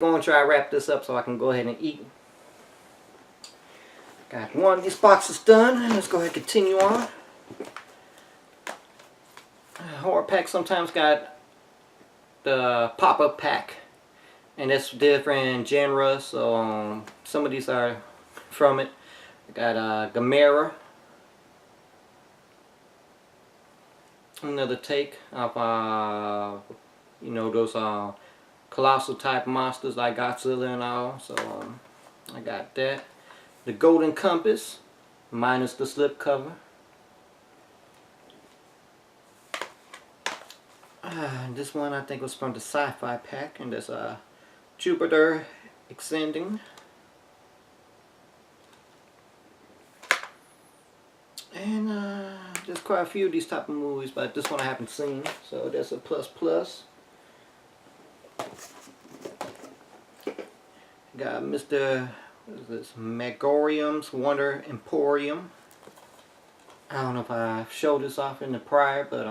Going to try to wrap this up so I can go ahead and eat. Got one of these boxes done. Let's go ahead and continue on. Horror pack sometimes got the pop-up pack, and it's different genres. So some of these are from it. I got Gamera, another take of you know, those colossal type monsters like Godzilla and all. So I got that. The Golden Compass, minus the slip cover. This one I think was from the sci-fi pack, and there's Jupiter Ascending. And there's quite a few of these type of movies, but this one I haven't seen, so that's a plus. Got Mr. What is this? Megorium's Wonder Emporium. I don't know if I showed this off in the prior, but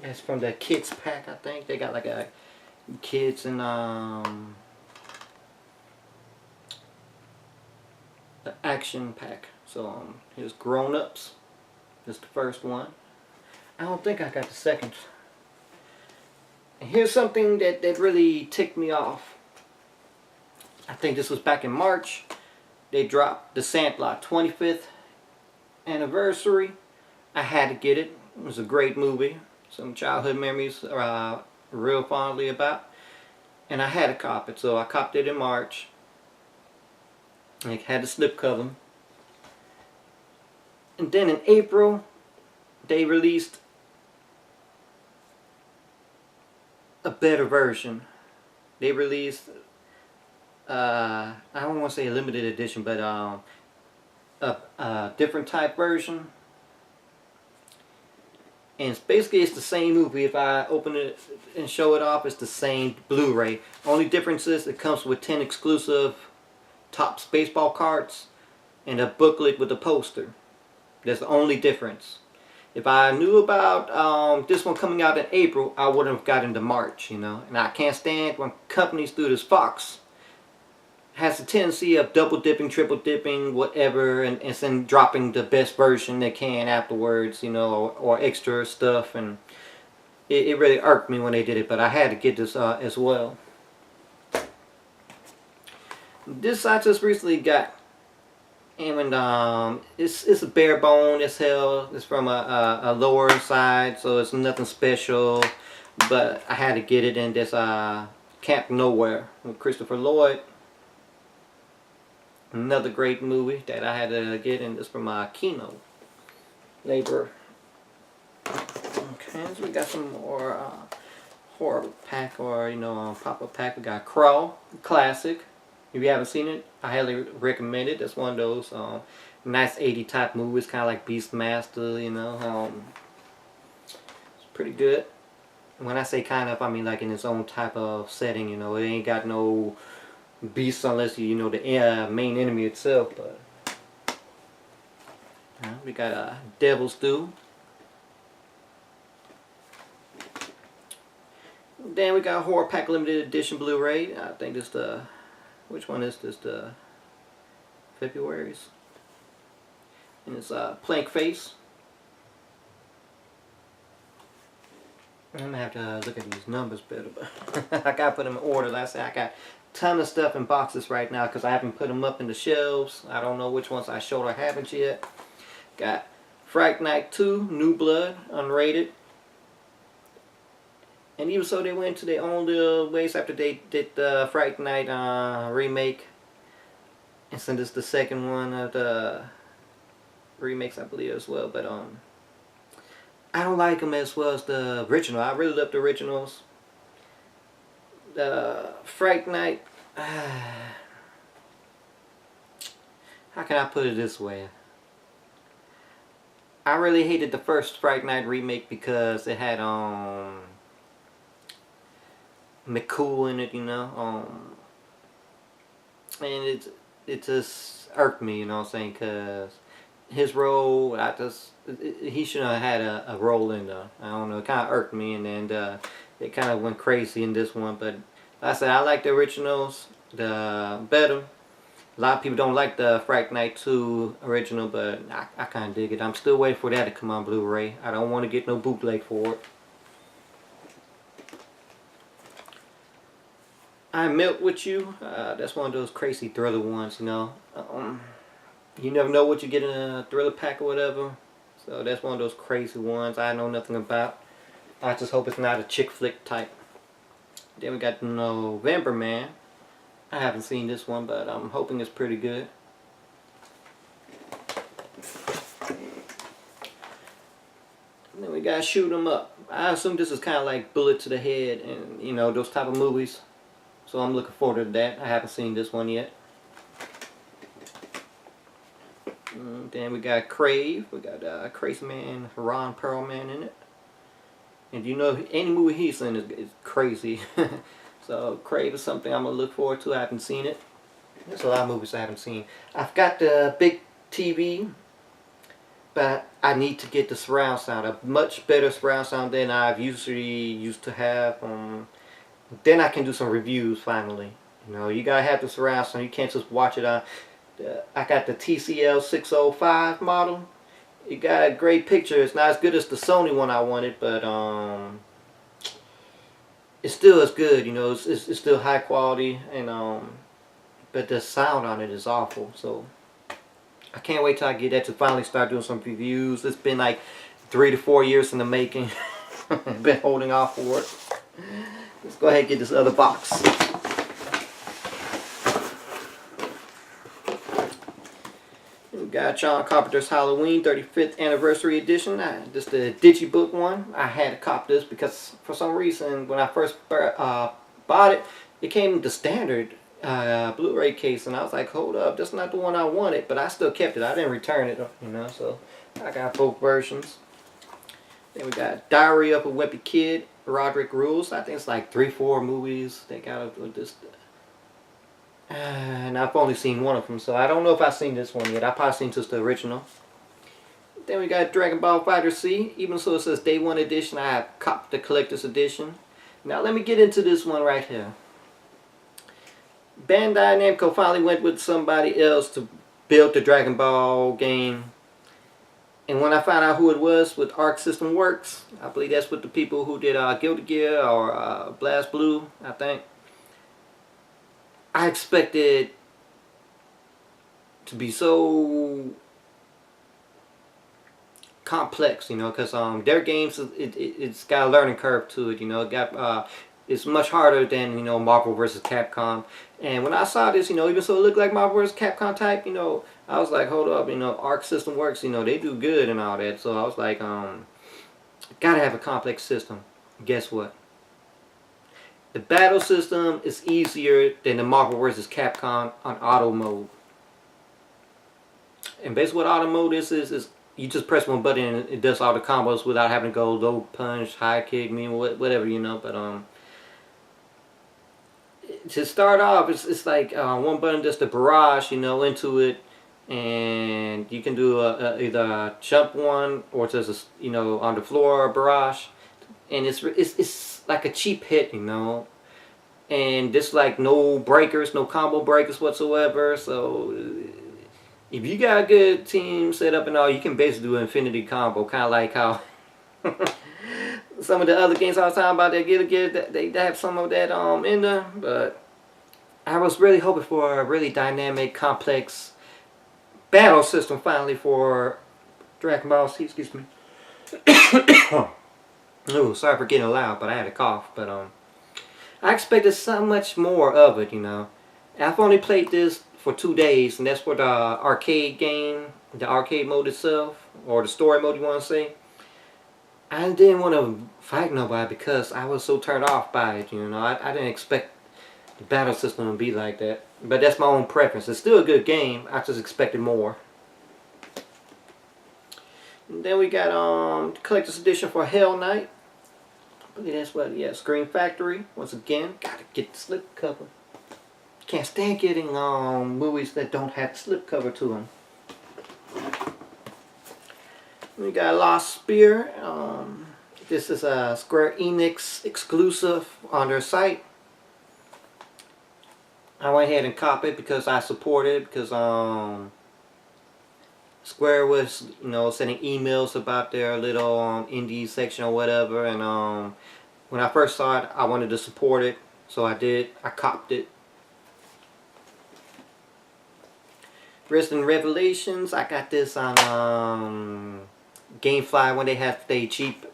it's from the kids pack. I think they got like a kids and the action pack. So here's Grown Ups. This is the first one. I don't think I got the second. And here's something that really ticked me off. I think this was back in March. They dropped The Sandlot 25th anniversary. I had to get it. It was a great movie. Some childhood memories real fondly about. And I had to cop it, so I copped it in March. And it had the slip cover. And then in April, they released a better version. They released I don't want to say a limited edition, but a different type version. And it's the same movie. If I open it and show it off, it's the same Blu-ray. Only difference is it comes with 10 exclusive Topps baseball cards and a booklet with a poster. That's the only difference. If I knew about this one coming out in April, I wouldn't have gotten to March, you know. And I can't stand when companies do this. Fox has a tendency of double dipping, triple dipping, whatever, and then dropping the best version they can afterwards, you know, or extra stuff, and it really irked me when they did it, but I had to get this as well. This I just recently got, and it's a bare bone as hell. It's from a lower side, so it's nothing special, but I had to get it in this Camp Nowhere with Christopher Lloyd. Another great movie that I had to get, and this from Kino Labor. Okay, so we got some more horror pack, or you know, pop-up pack. We got Crawl, classic. If you haven't seen it, I highly recommend it. That's one of those nice 80 type movies, kind of like Beastmaster, you know. It's pretty good. When I say kind of, I mean like in its own type of setting, you know. It ain't got no beasts unless you know the main enemy itself. But we got Devil's Due. Then we got Horror Pack Limited Edition Blu-ray. I think this the, which one is this? The February's. And it's Plank Face. I'm gonna have to look at these numbers better, but I gotta put them in order. Like I said, I got a ton of stuff in boxes right now because I haven't put them up in the shelves. I don't know which ones I showed or haven't yet. Got Fright Night 2, New Blood, unrated. And even so, they went to their own little ways after they did the Fright Night remake. And so this is the second one of the remakes, I believe, as well. But I don't like them as well as the original. I really love the originals. The Fright Night, how can I put it this way? I really hated the first Fright Night remake because it had McCool in it, you know, and it just irked me, you know what I'm saying, because his role, he shouldn't have had a role in I don't know, it kind of irked me, and then it kind of went crazy in this one, but Like I said, I like the originals the better. A lot of people don't like the Fright Night 2 original, but I kind of dig it. I'm still waiting for that to come on Blu-ray. I don't want to get no bootleg for it. I Melt With You. That's one of those crazy thriller ones, you know. You never know what you get in a thriller pack or whatever. So that's one of those crazy ones I know nothing about. I just hope it's not a chick flick type. Then we got November Man. I haven't seen this one, but I'm hoping it's pretty good. And then we got Shoot 'Em Up. I assume this is kind of like Bullet to the Head and, you know, those type of movies. So I'm looking forward to that. I haven't seen this one yet. And then we got Crave. We got Crazy Man, Ron Perlman in it. And you know, any movie he's in is crazy. So Crave is something I'm going to look forward to. I haven't seen it. There's a lot of movies I haven't seen. I've got the big TV, but I need to get the surround sound. A much better surround sound than I've usually used to have. Then I can do some reviews finally. You know, you gotta have the surround sound. You can't just watch it on. I got the TCL 605 model. It got a great picture. It's not as good as the Sony one I wanted, but it's still as good. You know, it's still high quality, and but the sound on it is awful. So I can't wait till I get that to finally start doing some reviews. It's been like 3 to 4 years in the making. Been holding off for it. Let's go ahead and get this other box. We got John Carpenter's Halloween 35th Anniversary Edition. This is the Digibook one. I had to cop this because for some reason when I first bought it, it came with the standard Blu-ray case, and I was like, hold up, that's not the one I wanted, but I still kept it. I didn't return it, you know, so I got both versions. Then we got Diary of a Wimpy Kid, Roderick Rules. I think it's like 3-4 movies they got with this. And I've only seen one of them, so I don't know if I've seen this one yet. I've probably seen just the original. Then we got Dragon Ball FighterZ. Even so it says Day 1 edition, I have copped the collector's edition. Now let me get into this one right here. Bandai Namco finally went with somebody else to build the Dragon Ball game. And when I found out who it was with Arc System Works, I believe that's with the people who did Guilty Gear or Blast Blue, I think. I expected to be so complex, you know, because their games, it's got a learning curve to it, you know. It's much harder than, you know, Marvel vs. Capcom. And when I saw this, you know, even so it looked like Marvel vs. Capcom type, you know, I was like, hold up, you know, Arc System Works, you know, they do good and all that. So I was like, gotta have a complex system. Guess what? The battle system is easier than the Marvel vs. Capcom on auto mode. And basically what auto mode is you just press one button and it does all the combos without having to go low punch, high kick, whatever, you know. But to start off, it's like one button does the barrage, you know, into it, and you can do either a jump one or just a, you know, on the floor barrage, and it's like a cheap hit, you know, and there's like no breakers, no combo breakers whatsoever. So if you got a good team set up and all, you can basically do an infinity combo, kind of like how some of the other games I was talking about that they have some of that in there. But I was really hoping for a really dynamic, complex battle system finally for Dragon Ball Z. Excuse me. Oh, sorry for getting loud, but I had a cough. But I expected so much more of it, you know. I've only played this for 2 days, and that's for the arcade game, the arcade mode itself, or the story mode you want to say. I didn't want to fight nobody because I was so turned off by it, you know. I didn't expect the battle system to be like that. But that's my own preference. It's still a good game. I just expected more. And then we got the collector's edition for Hell Knight. I believe that's what, yeah, Scream Factory. Once again, gotta get the slip cover. Can't stand getting movies that don't have the slip cover to them. We got Lost Spear. This is a Square Enix exclusive on their site. I went ahead and copied it because I support it, because Square was, you know, sending emails about their little indie section or whatever, and when I first saw it, I wanted to support it, so I did. I copped it. Resident Revelations, I got this on GameFly when they have they cheap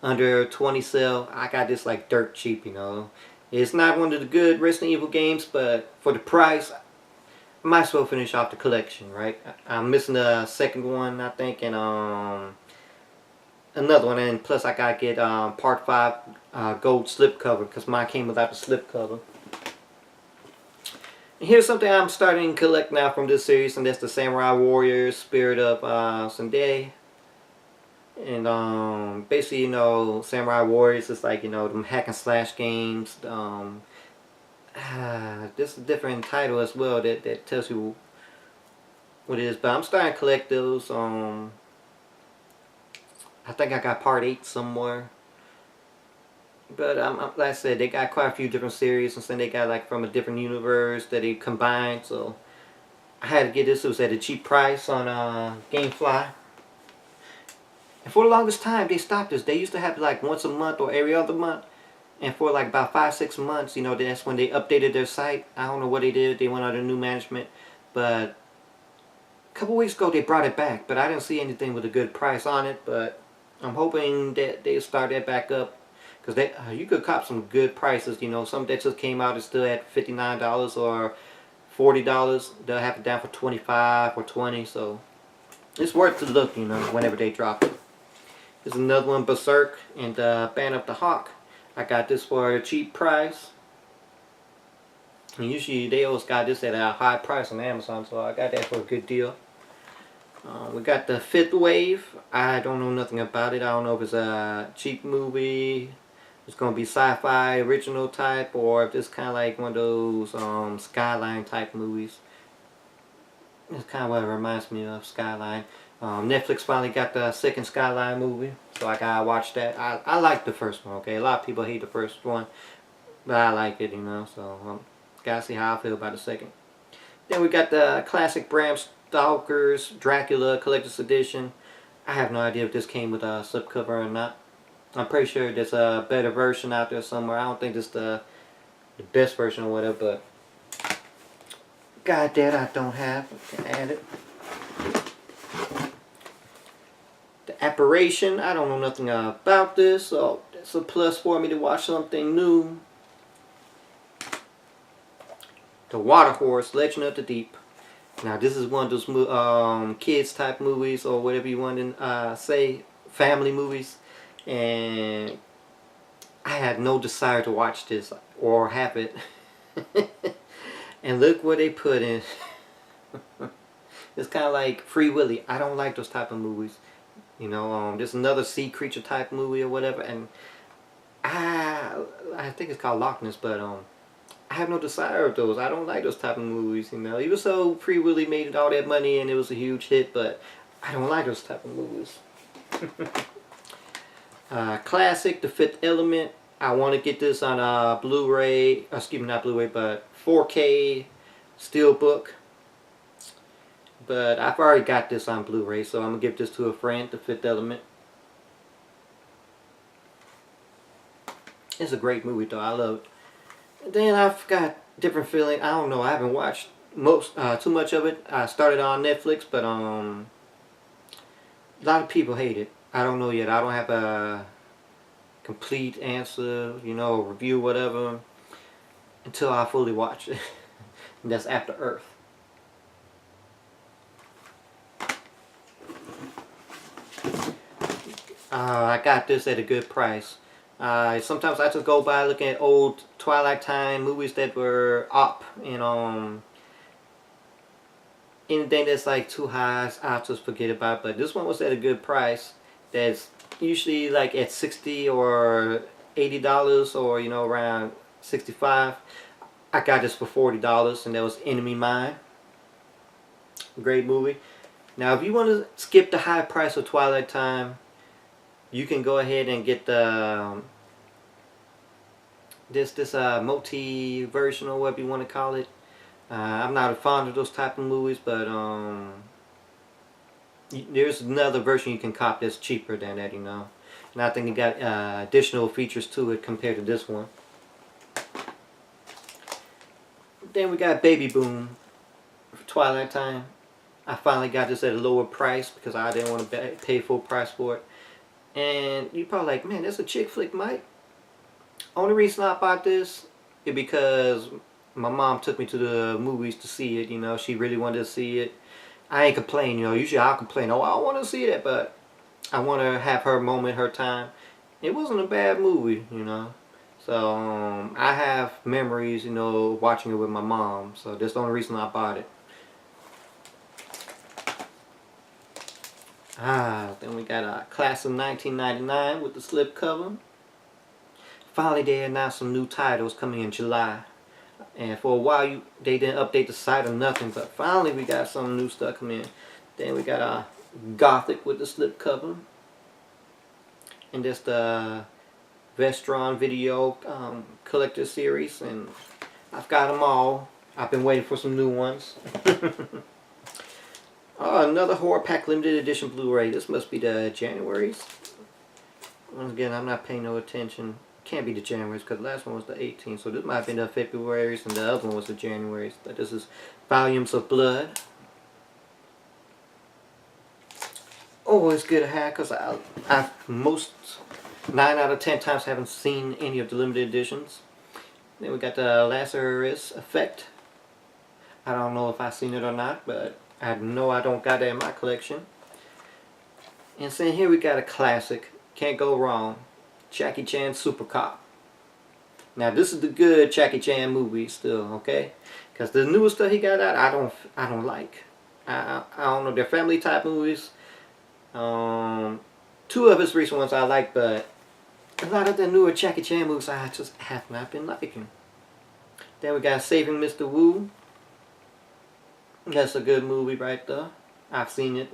under 20 sale. I got this like dirt cheap, you know. It's not one of the good Resident Evil games, but for the price, I might as well finish off the collection, right? I'm missing the second one, I think, and another one, and plus I gotta get part 5 gold slipcover, because mine came without the slipcover. And here's something I'm starting to collect now from this series, and that's the Samurai Warriors Spirit of Sunday. And basically, you know, Samurai Warriors is like, you know, them hack and slash games. This is a different title as well that tells you what it is. But I'm starting to collect those. I think I got part 8 somewhere. But like I said, they got quite a few different series, and then they got like from a different universe that they combined. So I had to get this. It was at a cheap price on GameFly. And for the longest time, they stopped this. They used to have it like once a month or every other month. And for like about 5-6 months, you know, that's when they updated their site. I don't know what they did. They went under new management. But a couple weeks ago, they brought it back. But I didn't see anything with a good price on it. But I'm hoping that they start that back up. Because you could cop some good prices. You know, some that just came out is still at $59 or $40. They'll have it down for $25 or $20. So it's worth the look, you know, whenever they drop it. There's another one, Berserk and Band of the Hawk. I got this for a cheap price. And usually they always got this at a high price on Amazon, so I got that for a good deal. We got the Fifth Wave. I don't know nothing about it. I don't know if it's a cheap movie, it's going to be sci-fi original type, or if it's kind of like one of those Skyline type movies. It's kind of what it reminds me of, Skyline. Netflix finally got the second Skyline movie, so I gotta watch that. I like the first one, okay? A lot of people hate the first one, but I like it, you know, so gotta see how I feel about the second. Then we got the classic Bram Stoker's Dracula Collector's Edition. I have no idea if this came with a slipcover or not. I'm pretty sure there's a better version out there somewhere. I don't think it's the best version or whatever, but God, that I don't have. I can add it. The Apparition, I don't know nothing about this, so it's a plus for me to watch something new. The Water Horse, Legend of the Deep. Now this is one of those kids type movies, or whatever you want to say, family movies, and I had no desire to watch this or have it. And look what they put in. It's kind of like Free Willy. I don't like those type of movies. You know, there's another sea creature type movie or whatever, and I think it's called Loch Ness, but I have no desire of those. I don't like those type of movies, you know. Even so, Free Willy made all that money and it was a huge hit, but I don't like those type of movies. Classic, The Fifth Element. I want to get this on Blu-ray, excuse me, not Blu-ray, but 4K Steelbook. But I've already got this on Blu-ray, so I'm going to give this to a friend, The Fifth Element. It's a great movie though, I love it. And then I've got different feeling. I don't know, I haven't watched too much of it. I started on Netflix, but a lot of people hate it. I don't know yet. I don't have a complete answer, you know, review, whatever, until I fully watch it. And that's After Earth. I got this at a good price. Sometimes I just go by looking at old Twilight Time movies that were up, and anything that's like too high, I'll just forget about it. But this one was at a good price. That's usually like at $60 or $80, or you know, around $65. I got this for $40, and that was Enemy Mine. Great movie. Now, if you want to skip the high price of Twilight Time, you can go ahead and get the this multi version, or whatever you want to call it. I'm not fond of those type of movies, but there's another version you can cop that's cheaper than that, you know. And I think it got additional features to it compared to this one. Then we got Baby Boom for Twilight Time. I finally got this at a lower price because I didn't want to pay full price for it. And you're probably like, man, that's a chick flick, Mike. Only reason I bought this is because my mom took me to the movies to see it. You know, she really wanted to see it. I ain't complaining, you know. Usually I'll complain, oh, I don't want to see that, but I want to have her moment, her time. It wasn't a bad movie, you know. So I have memories, you know, watching it with my mom. So that's the only reason I bought it. Then we got a Class of 1999 with the slipcover. Finally, they announced some new titles coming in July. And for a while, they didn't update the site or nothing. But finally, we got some new stuff coming in. Then we got a Gothic with the slipcover. And that's the Vestron Video Collector Series. And I've got them all. I've been waiting for some new ones. Another Horror Pack Limited Edition Blu-ray. This must be the January's. Once again, I'm not paying no attention. Can't be the January's because the last one was the 18th. So this might have been the February's and the other one was the January's. But this is Volumes of Blood. Always good to have because I've most 9 out of 10 times haven't seen any of the limited editions. Then we got the Lazarus Effect. I don't know if I've seen it or not, but I know I don't got that in my collection. And then here we got a classic. Can't go wrong. Jackie Chan Super Cop. Now this is the good Jackie Chan movie still, okay? Because the newest stuff he got out, I don't like. I don't know. They're family type movies. 2 of his recent ones I like, but a lot of the newer Jackie Chan movies I just have not been liking. Then we got Saving Mr. Wu. That's a good movie right there. I've seen it.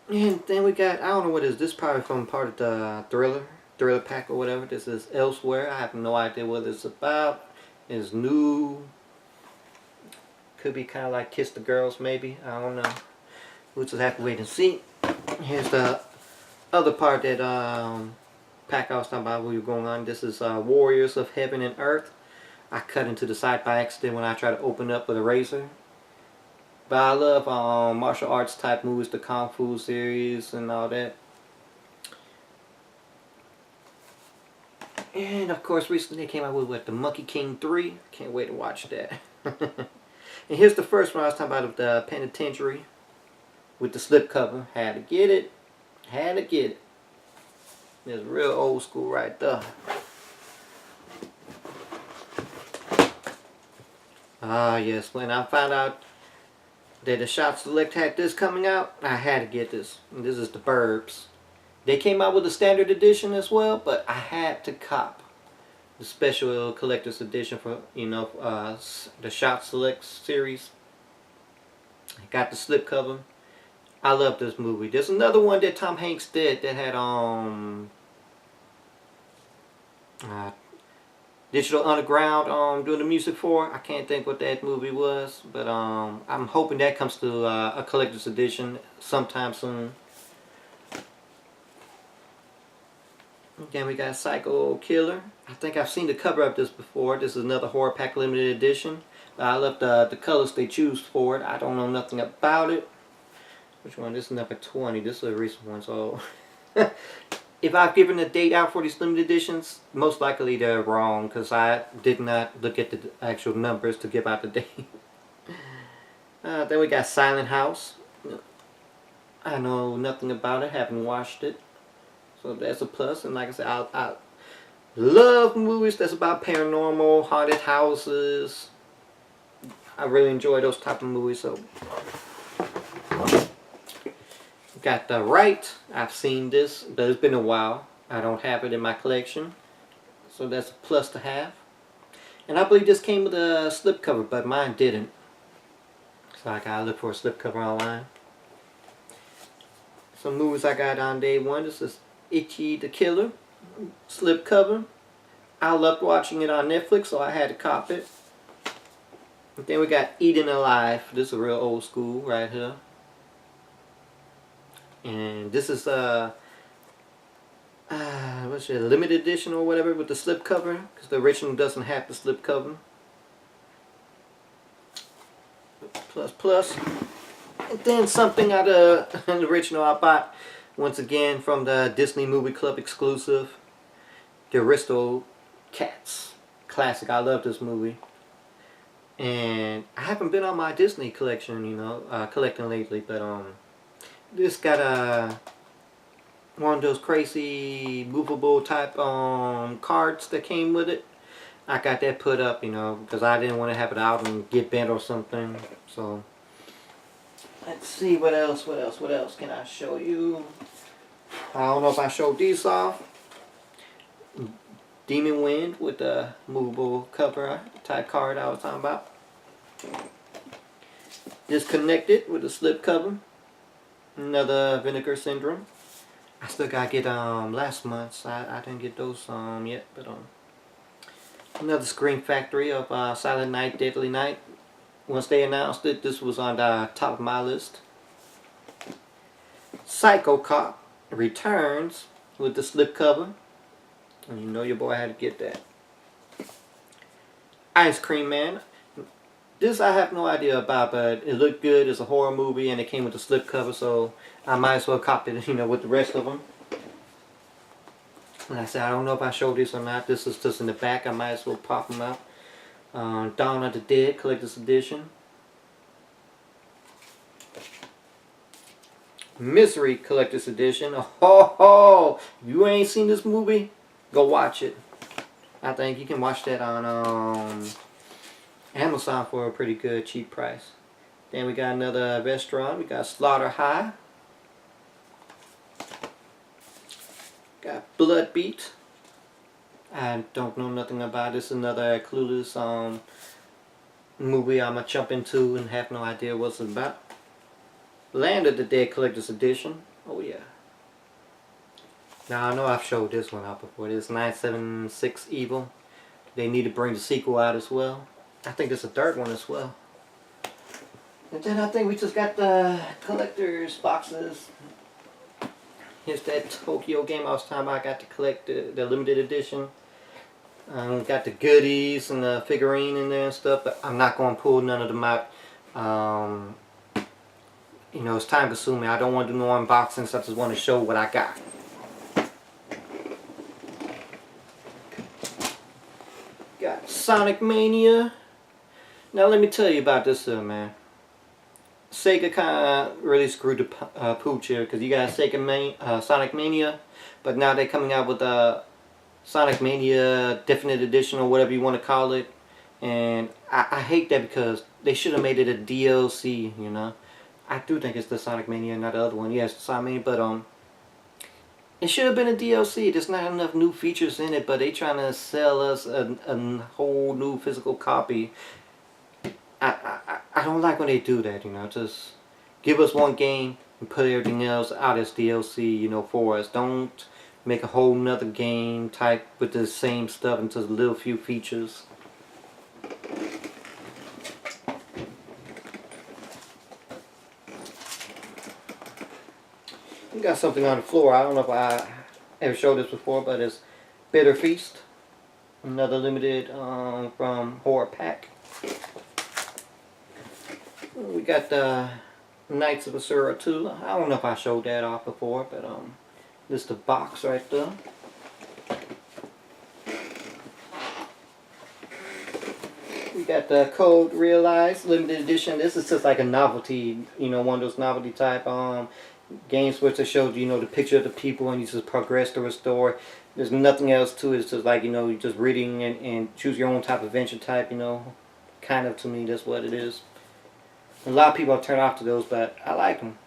And then we got, I don't know what is this, probably from part of the Thriller Pack or whatever. This is Elsewhere. I have no idea what it's about. It's new. Could be kind of like Kiss the Girls maybe. I don't know. We'll just have to wait and see. Here's the other part that pack I was talking about we were going on. This is Warriors of Heaven and Earth. I cut into the side by accident when I try to open up with a razor. But I love martial arts type movies, the Kung Fu series and all that. And of course recently they came out with the Monkey King 3. Can't wait to watch that. And here's the first one I was talking about, of the Penitentiary with the slipcover. Had to get it. Had to get it. It's real old school right there. Yes, when I found out that the Shot Select had this coming out, I had to get this. And this is the Burbs. They came out with a standard edition as well, but I had to cop the special collector's edition for, you know, the Shot Select series. I got the slipcover. I love this movie. There's another one that Tom Hanks did that had Digital Underground doing the music for. I can't think what that movie was, but I'm hoping that comes to a collector's edition sometime soon. Again, we got Psycho Killer. I think I've seen the cover of this before. This is another Horror Pack Limited Edition. I love the colors they choose for it. I don't know nothing about it. Which one? This is number 20. This is a recent one, so if I've given a date out for these limited editions, most likely they're wrong because I did not look at the actual numbers to give out the date. Then we got Silent House. I know nothing about it, haven't watched it, so that's a plus. And like I said, I love movies that's about paranormal, haunted houses. I really enjoy those type of movies. So got The Right. I've seen this, but it's been a while. I don't have it in my collection, so that's a plus to have. And I believe this came with a slipcover, but mine didn't. So I gotta look for a slipcover online. Some movies I got on day one. This is Itchy the Killer slipcover. I loved watching it on Netflix, so I had to cop it. And then we got Eating Alive. This is a real old school right here. And this is what's it, limited edition or whatever with the slip cover, because the original doesn't have the slip cover. Plus. And then something out of an original I bought once again from the Disney Movie Club exclusive. The Aristocats. Classic. I love this movie. And I haven't been on my Disney collection, you know, collecting lately, but this got one of those crazy movable type cards that came with it. I got that put up, you know, because I didn't want to have it out and get bent or something. So let's see what else can I show you. I don't know if I showed these off. Demon Wind with the movable cover type card I was talking about. Disconnected with a slip cover. Another Vinegar Syndrome. I still gotta get last month's. I didn't get those yet, but another Scream Factory of Silent Night, Deadly Night. Once they announced it, this was on the top of my list. Psycho Cop returns with the slip cover. And you know your boy had to get that. Ice Cream Man. This I have no idea about, but it looked good. It's a horror movie and it came with a slip cover, so I might as well copy it, you know, with the rest of them. Like I said, I don't know if I showed this or not. This is just in the back. I might as well pop them out. Dawn of the Dead Collector's Edition. Misery Collector's Edition. Oh, you ain't seen this movie? Go watch it. I think you can watch that on Amazon for a pretty good cheap price. Then we got another restaurant. We got Slaughter High. Got Blood Beat. I don't know nothing about this. Another clueless movie I'm gonna jump into and have no idea what it's about. Land of the Dead Collector's Edition. Oh yeah. Now I know I've showed this one out before. This 976 Evil. They need to bring the sequel out as well. I think there's a third one as well. And then I think we just got the collector's boxes. Here's that Tokyo game I was talking about. I got to collect the limited edition. Got the goodies and the figurine in there and stuff, but I'm not going to pull none of them out. You know, it's time consuming. I don't want to do no unboxings. I just want to show what I got. Got Sonic Mania. Now let me tell you about this man. Sega kind of really screwed the pooch here, because you got Sonic Mania, but now they're coming out with a Sonic Mania Definite Edition or whatever you want to call it, and I hate that because they should have made it a DLC, you know. I do think it's the Sonic Mania, not the other one. Yes, Sonic Mania, but it should have been a DLC. There's not enough new features in it, but they trying to sell us a whole new physical copy. I don't like when they do that, you know. Just give us one game and put everything else out as DLC, you know, for us. Don't make a whole nother game type with the same stuff and just little few features. We got something on the floor. I don't know if I ever showed this before, but it's Bitter Feast. Another limited from Horror Pack. We got the Knights of Asura 2. I don't know if I showed that off before, but this is the box right there. We got the Code Realized limited edition. This is just like a novelty, you know, one of those novelty type games where it shows, you know, the picture of the people and you just progress through a story. There's nothing else to it. It's just like, you know, you're just reading and choose your own type of adventure type, you know. Kind of, to me, that's what it is. A lot of people turn off to those, but I like them.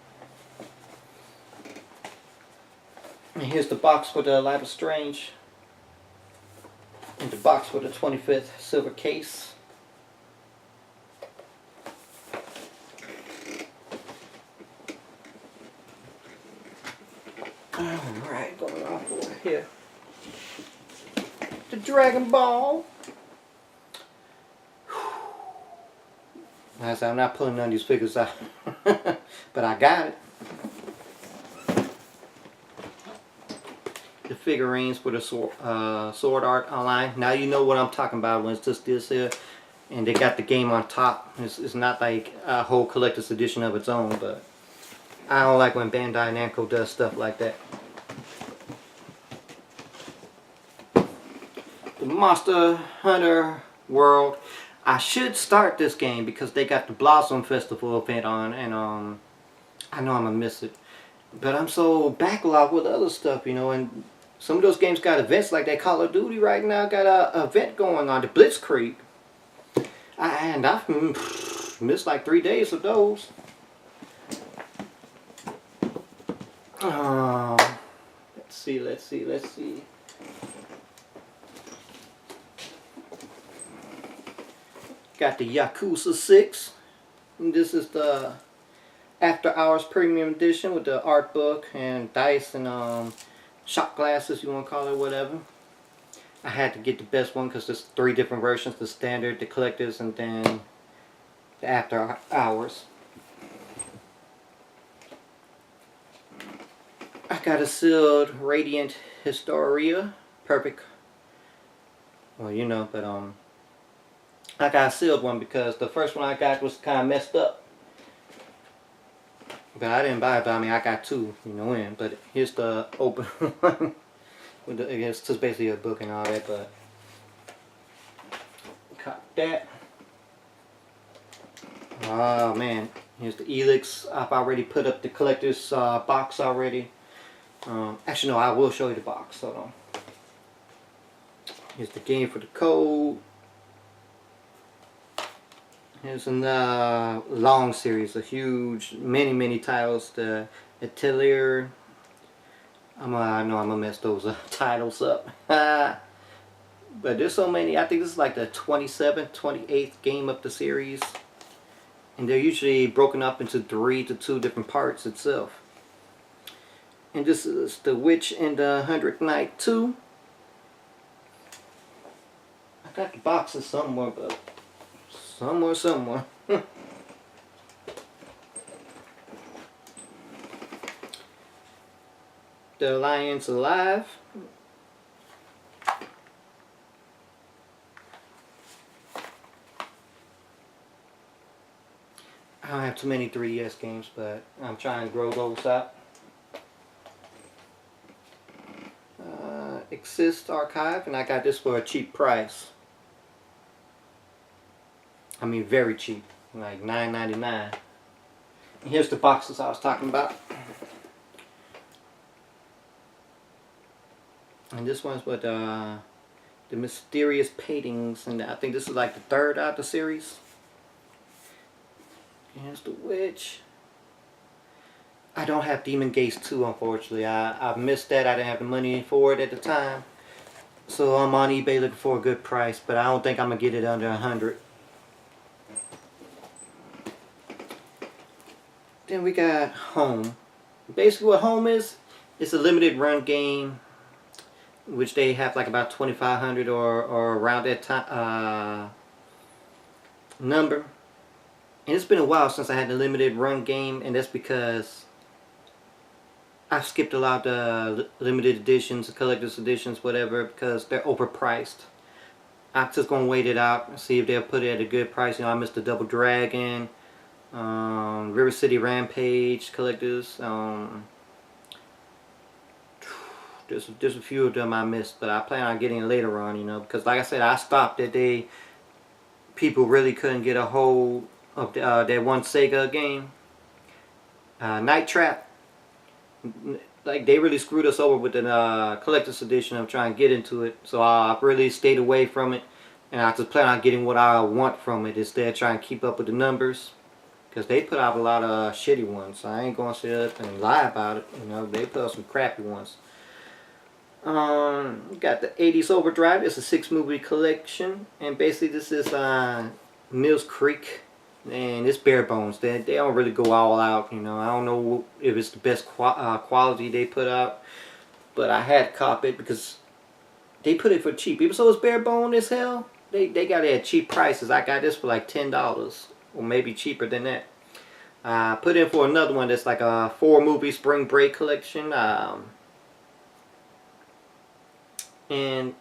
And here's the box for the Life is Strange. And the box for the 25th silver case. Alright, going off over here. The Dragon Ball. Like I said, I'm not pulling none of these figures out. But I got it. The figurines for the sword art online. Now you know what I'm talking about when it's just this here. And they got the game on top. It's not like a whole collector's edition of its own, but I don't like when Bandai Namco does stuff like that. The Monster Hunter World. I should start this game because they got the Blossom Festival event on, and I know I'm gonna miss it. But I'm so backlogged with other stuff, you know, and some of those games got events like that. Call of Duty right now got a event going on, the Blitzkrieg. And I've missed like 3 days of those. Let's see. Got the Yakuza 6. And this is the After Hours Premium Edition with the art book and dice and shot glasses, you want to call it, whatever. I had to get the best one because there's 3 different versions: the standard, the collector's, and then the After Hours. I got a sealed Radiant Historia, perfect. Well, you know, but I got a sealed one because the first one I got was kind of messed up. But I didn't buy it, but I mean I got 2, you know, in. But here's the open one. It's just basically a book and all that, but got that. Oh man, here's the Elix. I've already put up the collector's box already. Actually no, I will show you the box. Hold on. Here's the game for the code. Here's a long series, a huge, many titles. The Atelier. I know I'm gonna mess those titles up. But there's so many. I think this is like the 27th, 28th game of the series. And they're usually broken up into 3 to 2 different parts itself. And this is The Witch and the 100th Night 2. I got the boxes somewhere, but somewhere. The Alliance Alive. I don't have too many 3DS games, but I'm trying to grow those out. Exist Archive, and I got this for a cheap price. I mean very cheap, like $9.99. And here's the boxes I was talking about. And this one's with the Mysterious Paintings, and I think this is like the 3rd out of the series. Here's the Witch. I don't have Demon Gaze 2, unfortunately. I missed that. I didn't have the money for it at the time. So I'm on eBay looking for a good price, but I don't think I'm going to get it under 100. Then we got Home. Basically what Home is, it's a limited run game, which they have like about 2,500 or around that time, number. And it's been a while since I had the limited run game, and that's because I've skipped a lot of the limited editions, collector's editions, whatever, because they're overpriced. I'm just going to wait it out and see if they'll put it at a good price. You know, I missed the Double Dragon, River City Rampage collectors. There's a few of them I missed, but I plan on getting it later on, you know, because like I said, I stopped that day. People really couldn't get a hold of that one Sega game, Night Trap. Like they really screwed us over with the collector's edition of trying to get into it. So I really stayed away from it, and I just plan on getting what I want from it instead of trying to keep up with the numbers, because they put out a lot of shitty ones. So I ain't gonna sit up and lie about it. You know, they put out some crappy ones. Got the 80s Overdrive. It's a 6-movie collection, and basically this is Mills Creek. And it's bare bones. They don't really go all out, you know. I don't know if it's the best quality they put out, but I had to cop it because they put it for cheap. Even though it's bare bone as hell, they got it at cheap prices. I got this for like $10, or maybe cheaper than that. I put in for another one that's like a 4-movie spring break collection. And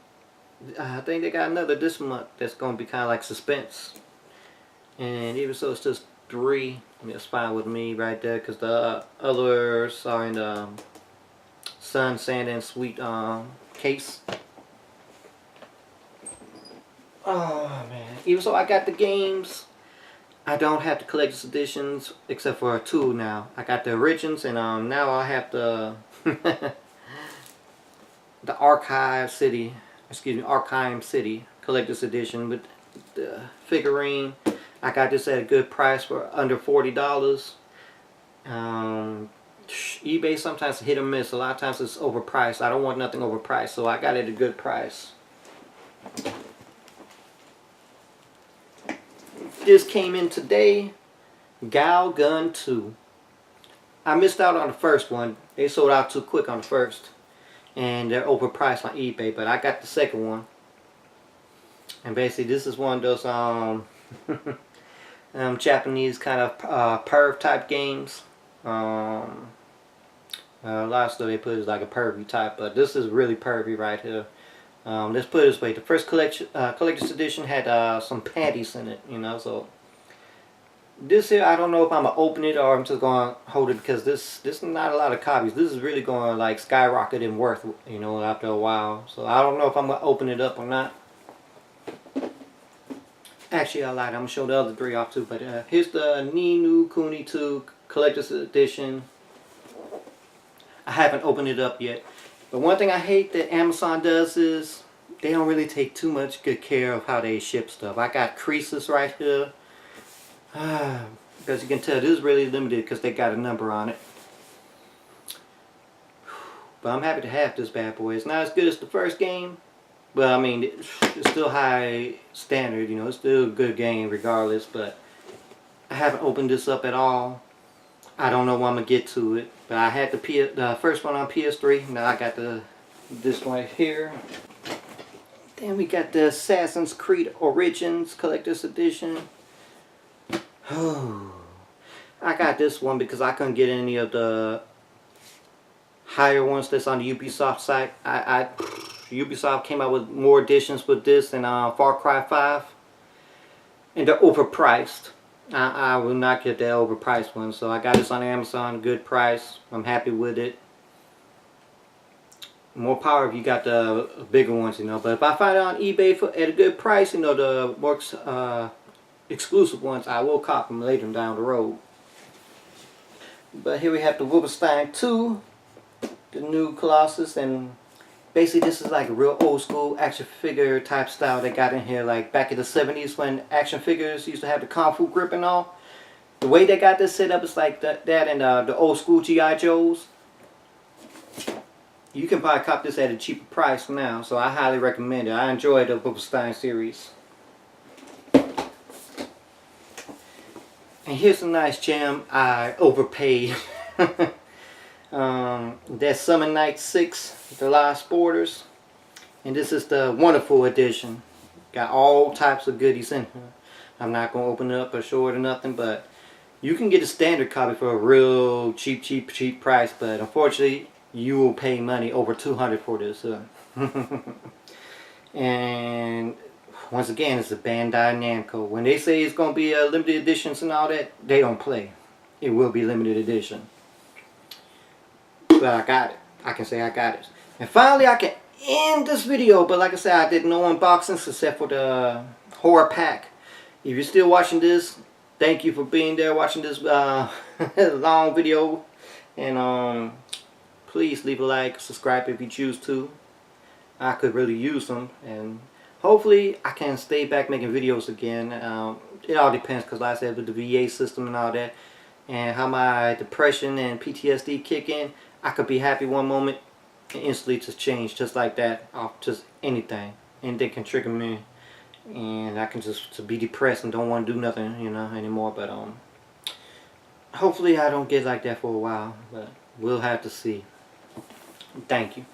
I think they got another this month that's gonna be kind of like suspense. And even so, it's just 3. It's fine with me right there, because the others are in the sun, sand, and sweet case. Oh man! Even so, I got the games. I don't have the collector's editions except for 2 now. I got the Origins, and now I have the the Archive City collector's edition with the figurine. I got this at a good price for under $40. eBay sometimes hit or miss. A lot of times it's overpriced. I don't want nothing overpriced, so I got it at a good price. This came in today. Gal Gun 2. I missed out on the first one. They sold out too quick on the first, and they're overpriced on eBay. But I got the second one, and basically this is one of those Japanese kind of perv type games. A lot of stuff they put is like a pervy type, but this is really pervy right here. Let's put it this way: the first collector's edition had some panties in it, you know. So this here, I don't know if I'm gonna open it or I'm just gonna hold it, because this is not a lot of copies. This is really gonna like skyrocket in worth, you know, after a while. So I don't know if I'm gonna open it up or not. Actually, I lied. I'm gonna show the other 3 off too. But here's the Ni no Kuni 2 collector's edition. I haven't opened it up yet. But one thing I hate that Amazon does is they don't really take too much good care of how they ship stuff. I got creases right here. Because you can tell this is really limited because they got a number on it. But I'm happy to have this bad boy. It's not as good as the first game, but I mean, it's still high standard, you know. It's still a good game regardless. But I haven't opened this up at all. I don't know when I'm going to get to it. But I had the first one on PS3. Now I got this one right here. Then we got the Assassin's Creed Origins Collector's Edition. Oh, I got this one because I couldn't get any of the higher ones that's on the Ubisoft site. Ubisoft came out with more editions with this than Far Cry 5. And they're overpriced. I will not get that overpriced one, so I got this on Amazon, good price. I'm happy with it. More power if you got the bigger ones, you know. But if I find it on eBay at a good price, you know, the more exclusive ones, I will cop them later down the road. But here we have the Wolfenstein 2, the new Colossus, and basically this is like a real old school action figure type style they got in here, like back in the 70s when action figures used to have the Kung Fu grip and all. The way they got this set up is like that and the old school G.I. Joes. You can probably cop this at a cheaper price now, so I highly recommend it. I enjoy the Wolfenstein series. And here's a nice gem I overpaid. That's Summon Night 6, The Last Borders. And this is the Wonderful Edition. Got all types of goodies in here. I'm not going to open it up or show it or nothing, but you can get a standard copy for a real cheap price. But unfortunately, you will pay money over $200 for this. And once again, it's a Bandai Namco. When they say it's going to be limited editions and all that, they don't play. It will be limited edition. But I got it. I can say I got it. And finally, I can end this video. But like I said, I did no unboxings except for the horror pack. If you're still watching this, thank you for being there watching this long video. And please leave a like, subscribe if you choose to. I could really use them. And hopefully I can stay back making videos again. It all depends, because like I said, with the VA system and all that, and how my depression and PTSD kick in, I could be happy one moment and instantly just change just like that off just anything. Anything can trigger me, and I can just be depressed and don't want to do nothing, you know, anymore. But hopefully I don't get like that for a while, but we'll have to see. Thank you.